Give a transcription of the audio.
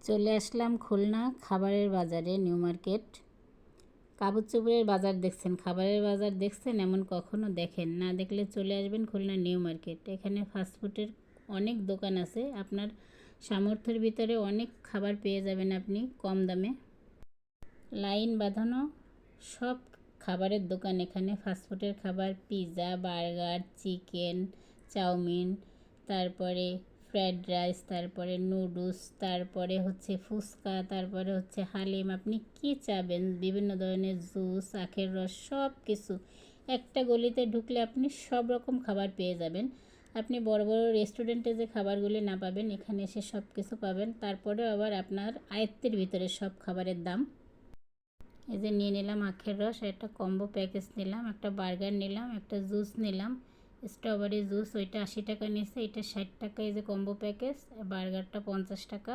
চলে আসলাম খুলনা খাবারের বাজারে, নিউ মার্কেট। কাপড় চোপড়ের বাজার দেখছেন, খাবারের বাজার দেখছেন, এমন কখনো দেখেন না? দেখলে চলে আসবেন খুলনা নিউ মার্কেট। এখানে ফাস্টফুডের অনেক দোকান আছে, আপনার সামর্থ্যের ভিতরে অনেক খাবার পেয়ে যাবেন আপনি কম দামে। লাইন বাঁধানো সব খাবারের দোকান এখানে। ফাস্টফুডের খাবার, পিৎজা, বার্গার, চিকেন, চাউমিন, তারপরে ফ্রায়েড রাইস, তারপরে নুডলস, তারপরে হচ্ছে ফুচকা, তারপরে হচ্ছে হালিম। আপনি কি চাবেন? বিভিন্ন ধরনের জুস, আখের রস, সব কিছু একটা গলিতে ঢুকলে আপনি সব রকম খাবার পেয়ে যাবেন। আপনি বড় বড় রেস্টুরেন্টে যে খাবারগুলি না পাবেন, এখানে এসে সব কিছু পাবেন। তারপরেও আবার আপনার আয়ত্তের ভিতরে সব খাবারের দাম। এই যে নিয়ে নিলাম আখের রস, একটা কম্বো প্যাকেজ নিলাম, একটা বার্গার নিলাম, একটা জুস নিলাম, স্ট্রবেরি জুস, ওইটা 80 টাকা নিয়েছে, এটা 60 টাকা। এই যে কম্বো প্যাকেজ, বার্গারটা 50 টাকা,